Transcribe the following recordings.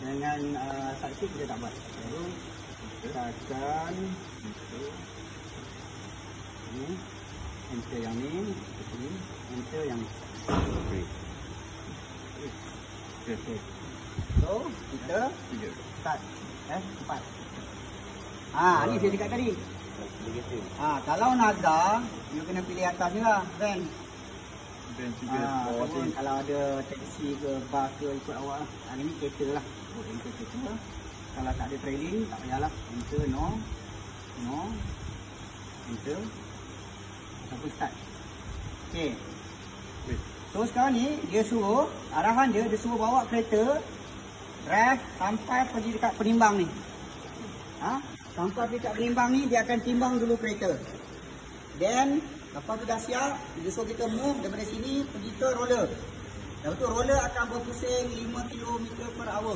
dengan saksi kita tak buat. Baru tekan ini, enter yang ni, enter yang ni. Okay. So kita start 4. Ni saya cakap tadi. Kalau nada, you kena pilih atas ni lah, van. Kalau ada taksi ke, bas ke ikut awak lah. Ini kereta lah. Enter kereta. Kalau tak ada trailing, tak payahlah. Enter no. Enter. Ataupun start. Okay. So sekarang ni, dia suruh, arahan dia suruh bawa kereta drive sampai pergi dekat penimbang ni. Sampai dekat penimbang ni, dia akan timbang dulu kereta. Then, lepas tu dah siap, dia suruh kita move daripada sini pergi ke roller. Lepas tu roller akan berpusing 5 km/h.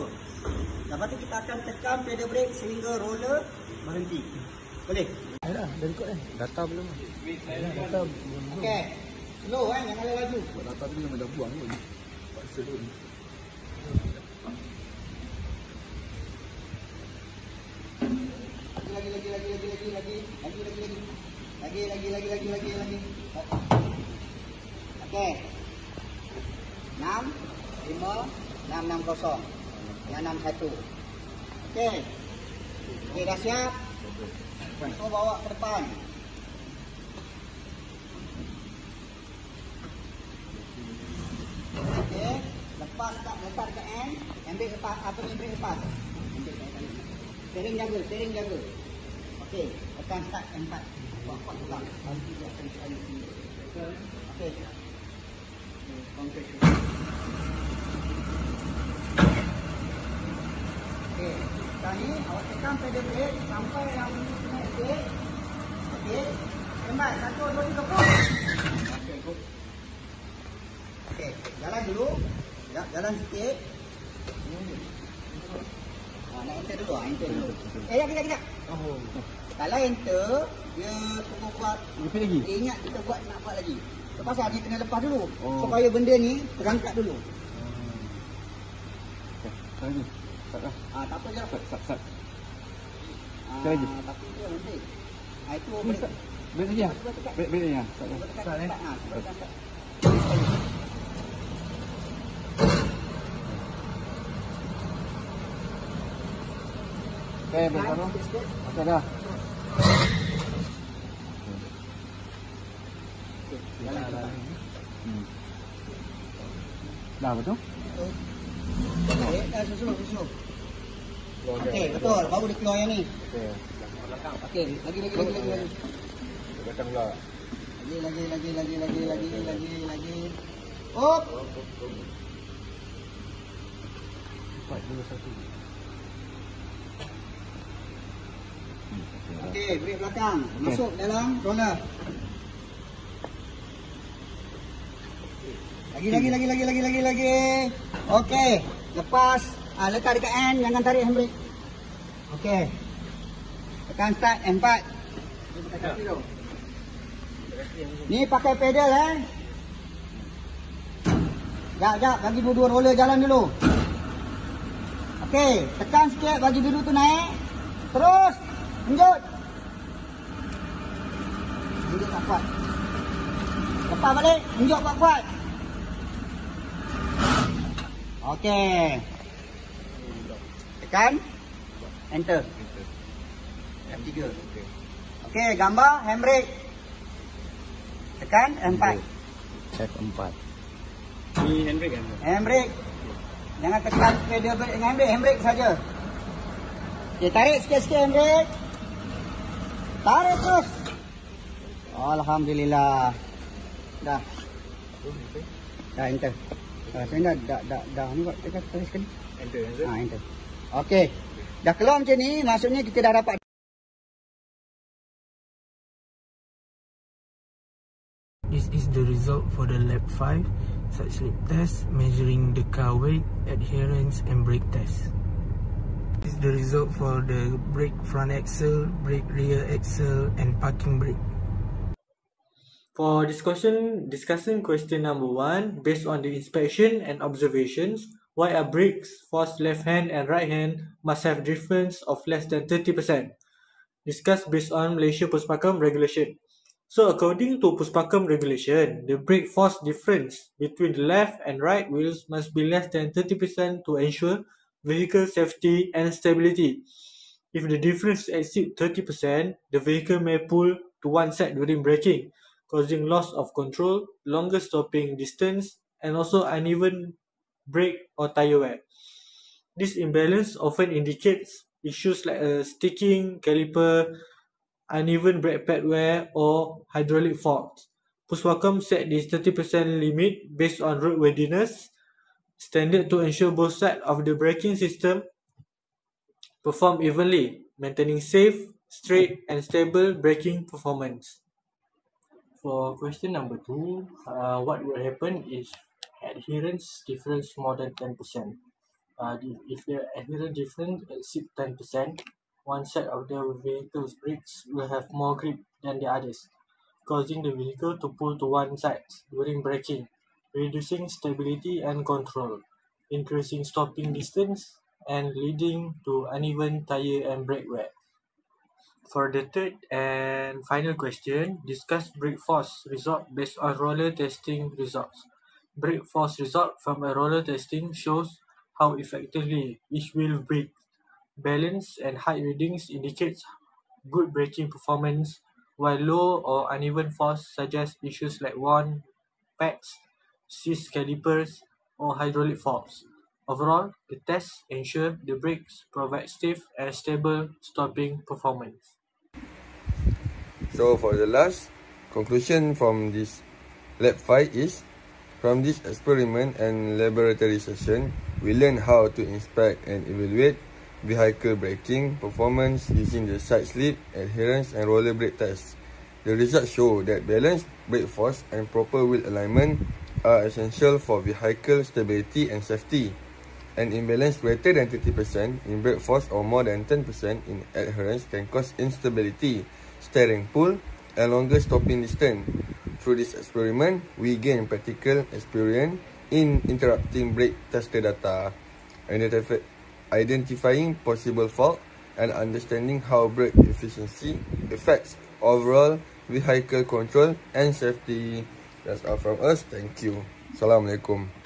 Lepas tu kita akan tekan pedal brake sehingga roller berhenti. Boleh? Dah record dah. Data belum? Data belum. Okay. Slow jangan laju. Data tu memang dah buang pun. Paksa dulu. Lagi. Okey. 6 5 6 6 0 6 1. Okey. Okey, dah siap. So bawa ke depan. Okey, lepas dekat end, ambil lepas ambil lepas. Steering jaga. Okey, tekan start M4. Buat pegang. Nanti dia akan cari sini. Okey. Okey, sekarang ni awak tekan pedal brake sampai yang ini kena escape. Okey. Lambat 1 2 3 push. Okey, go. Okey, jalan dulu. Jalan sikit. Nak enter dulu, enter dulu. Kejap. Kalau enter, dia suruh buat. Dia ingat kita nak buat lagi. Lepas dia kena lepas dulu. Supaya benda ni terangkat dulu. Lagi. Tak dah. Tak apa je. Sat. Lagi. Tapi dia nanti. Itu break lagi ya? Break ya. Start. Okay, baru. Okay dah. Dah betul? Dah susun. Okey, betul. Baru dia keluar yang ni. Okey, lagi. Belakang pula. Lagi. Op. 4 2 1. Okey, brake belakang. Masuk dalam roller. Lagi. Okey, lepas letak dekat end, jangan tarik handbrake. Okey. Tekan start M4. Ni pakai pedal Jap, bagi dua roller jalan dulu. Okey, tekan sikit bagi biru tu naik. Terus lanjut tak kuat. Lepas balik, lanjut kuat. Okey. Tekan enter. F3. Okey, gambar handbrake. Tekan M4. F4. Ni handbrake kan? Handbrake. Jangan tekan pedal brake dengan handbrake saja. Okey, tarik sikit-sikit handbrake. Tarik terus. Alhamdulillah. Dah enter. Saya dah ni buat tekan sekali. Enter. Enter. Okey. Dah keluar macam ni, maksudnya kita dah dapat. This is the result for the lap 5 side slip test, measuring the car weight, adherence and brake test. This is the result for the brake front axle, brake rear axle and parking brake. For discussing question number 1, based on the inspection and observations, Why are brakes forced left hand and right hand must have difference of less than 30%? Discussed based on Malaysia Puspakom regulation. So according to Puspakom regulation, the brake force difference between the left and right wheels must be less than 30% to ensure vehicle safety and stability. If the difference exceeds 30%, the vehicle may pull to one side during braking, causing loss of control, longer stopping distance, and also uneven brake or tire wear. This imbalance often indicates issues like a sticking caliper, uneven brake pad wear, or hydraulic faults. Puspakom set this 30% limit based on roadworthiness standard to ensure both sides of the braking system perform evenly, maintaining safe, straight, and stable braking performance. For question number 2, what will happen is adherence difference more than 10%. If the adherence difference exceeds 10%, one side of the vehicle's brakes will have more grip than the others, causing the vehicle to pull to one side during braking, reducing stability and control, increasing stopping distance, and leading to uneven tire and brake wear. For the third and final question, discuss brake force result based on roller testing results. Brake force result from a roller testing shows how effectively each wheel brakes. Balance and height readings indicates good braking performance, while low or uneven force suggests issues like worn pads, seized calipers, or hydraulic faults. Overall, the test ensures the brakes provide safe and stable stopping performance. So for the last conclusion from this lab 5 is, from this experiment and laboratory session, we learned how to inspect and evaluate vehicle braking performance using the side slip, adherence and roller brake tests. The results show that balanced brake force and proper wheel alignment are essential for vehicle stability and safety. An imbalance greater than 30% in brake force or more than 10% in adherence can cause instability, steering pull, and longer stopping distance. Through this experiment, we gain practical experience in interpreting brake tester data, identifying possible fault, and understanding how brake efficiency affects overall vehicle control and safety. That's all from us. Thank you. Assalamualaikum.